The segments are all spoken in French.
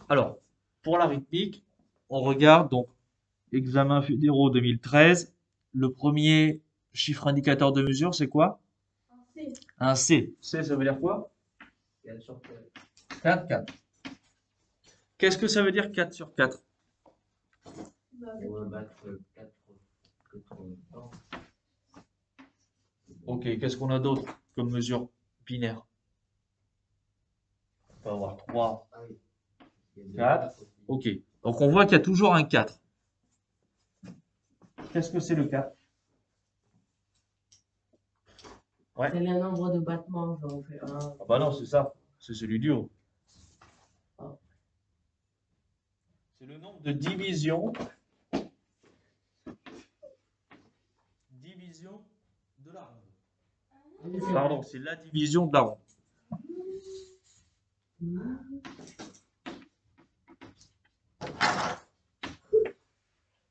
Alors, pour la rythmique, on regarde donc examen fédéraux 2013. Le premier chiffre indicateur de mesure, c'est quoi? Un C. C, ça veut dire quoi? 4 sur 4. 4, 4. Qu'est-ce que ça veut dire 4 sur 4? On va battre 4 en même temps. Ok, qu'est-ce qu'on a d'autre comme mesure binaire? On peut avoir 3, Ah oui. Il y a deux 4. quatre aussi. Ok, donc on voit qu'il y a toujours un 4. Qu'est-ce que c'est le 4? Ouais. C'est le nombre de battements, genre on fait un. Ah bah non, c'est ça. C'est celui du haut. Ah. C'est le nombre de divisions. Division de la ronde. Pardon, c'est la division de la ronde.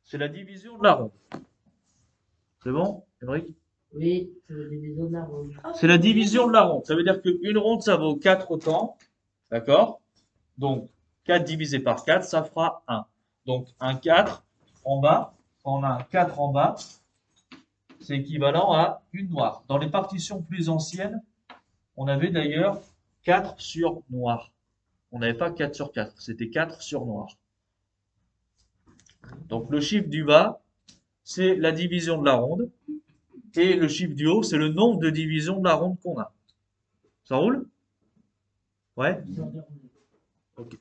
C'est la division de la ronde. C'est bon, Émeric? Oui, c'est la division de la ronde. C'est la division de la ronde. Ça veut dire qu'une ronde, ça vaut 4 autant. D'accord? Donc, 4 divisé par 4, ça fera 1. Donc, un 4 en bas, quand on a un 4 en bas, c'est équivalent à une noire. Dans les partitions plus anciennes, on avait d'ailleurs 4 sur noir. On n'avait pas 4 sur 4, c'était 4 sur noir. Donc, le chiffre du bas, c'est la division de la ronde. Et le chiffre du haut, c'est le nombre de divisions de la ronde qu'on a. Ça roule? Ouais? Ok.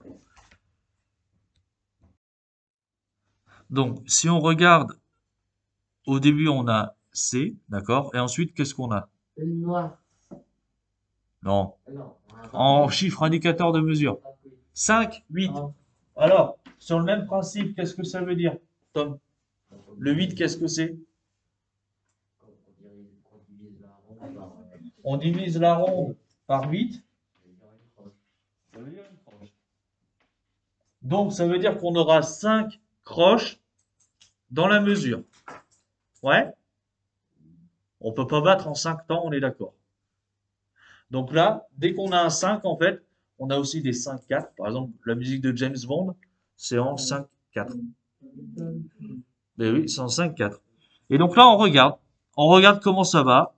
Donc, si on regarde, au début, on a C, d'accord? Et ensuite, qu'est-ce qu'on a? Une noire. Non. Non. En chiffre indicateur de mesure. 5, 8. Alors, sur le même principe, qu'est-ce que ça veut dire, Tom? Le 8, qu'est-ce que c'est? On divise la ronde par 8. Ça veut dire une croche. Donc, ça veut dire qu'on aura 5 croches dans la mesure. Ouais? On peut pas battre en 5 temps, on est d'accord. Donc là, dès qu'on a un 5, en fait, on a aussi des 5-4. Par exemple, la musique de James Bond, c'est en 5-4. Ben oui, c'est en 5-4. Et donc là, on regarde. On regarde comment ça va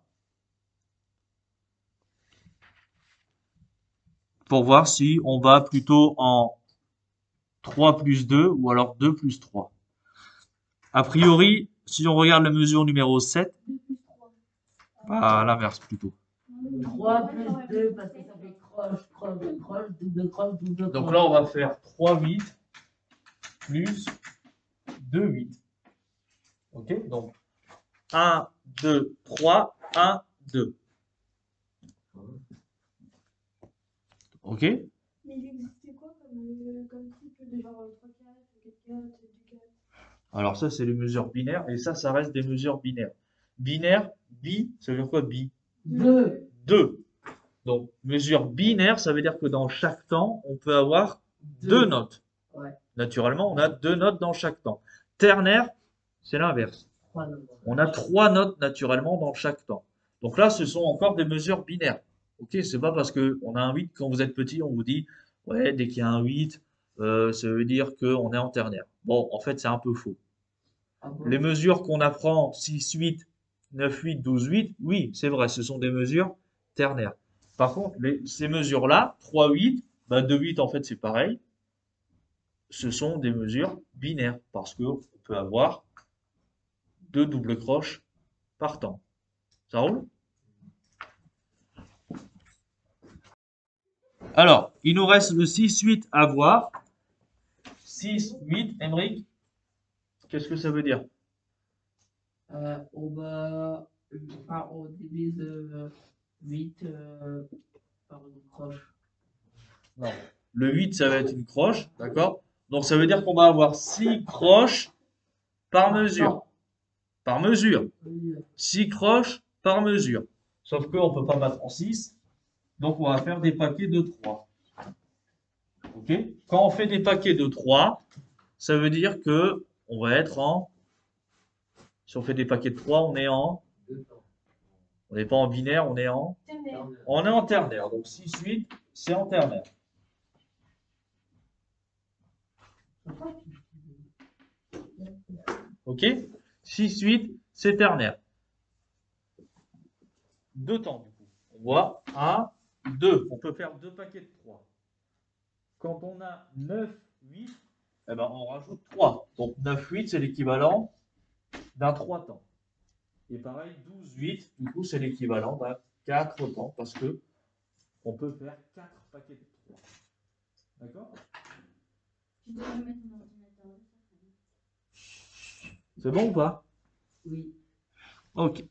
pour voir si on va plutôt en 3 plus 2 ou alors 2 plus 3. A priori, si on regarde la mesure numéro 7, à l'inverse plutôt. 3 plus 2 parce que ça fait croche, croche, croche, double croche, double croche. Donc là, on va faire 3, 8 plus 2, 8. Ok? Donc 1, 2, 3, 1, 2. Ok? Mais il existait quoi comme type de genre 3 4, 4 4, 2 4? Alors ça, c'est les mesures binaires, et ça reste des mesures binaires. Binaire, bi, ça veut dire quoi, bi? 2. 2. Donc, mesure binaire, ça veut dire que dans chaque temps, on peut avoir 2 notes. Ouais. Naturellement, on a 2 notes dans chaque temps. Ternaire, c'est l'inverse. 3 notes. On a 3 notes naturellement dans chaque temps. Donc là, ce sont encore des mesures binaires. Ok, c'est pas parce que on a un 8 quand vous êtes petit, on vous dit, ouais, dès qu'il y a un 8, ça veut dire qu'on est en ternaire. Bon, en fait, c'est un peu faux. Ah bon? Les mesures qu'on apprend, 6, 8, 9, 8, 12, 8, oui, c'est vrai, ce sont des mesures ternaires. Par contre, ces mesures-là, 3, 8, bah 2, 8, en fait, c'est pareil. Ce sont des mesures binaires parce qu'on peut avoir 2 doubles croches par temps. Ça roule? Alors, il nous reste le 6, 8 à voir. 6, 8, Emmerich, qu'est-ce que ça veut dire? On divise 8 par une croche. Non. Le 8, ça va être une croche, d'accord? Donc, ça veut dire qu'on va avoir 6 croches par mesure. Par mesure. 6 croches par mesure. Sauf qu'on ne peut pas battre en 6, donc on va faire des paquets de 3. Ok? Quand on fait des paquets de 3, ça veut dire que on va être en... Si on fait des paquets de 3, on est en... On n'est pas en binaire, on est en... Ternaire. On est en ternaire. Donc 6, 8, c'est en ternaire. Ok? 6, 8, c'est ternaire. Deux temps, du coup. On voit 1, 2. On peut faire deux paquets de 3. Quand on a 9, 8, eh ben, on rajoute 3. Donc 9, 8, c'est l'équivalent d'un 3 temps. Et pareil, 12, 8, du coup, c'est l'équivalent d'un 4 temps parce que on peut faire 4 paquets de 3. D'accord? Tu dois me mettre ton ordinateur. C'est bon ou pas? Oui. Ok.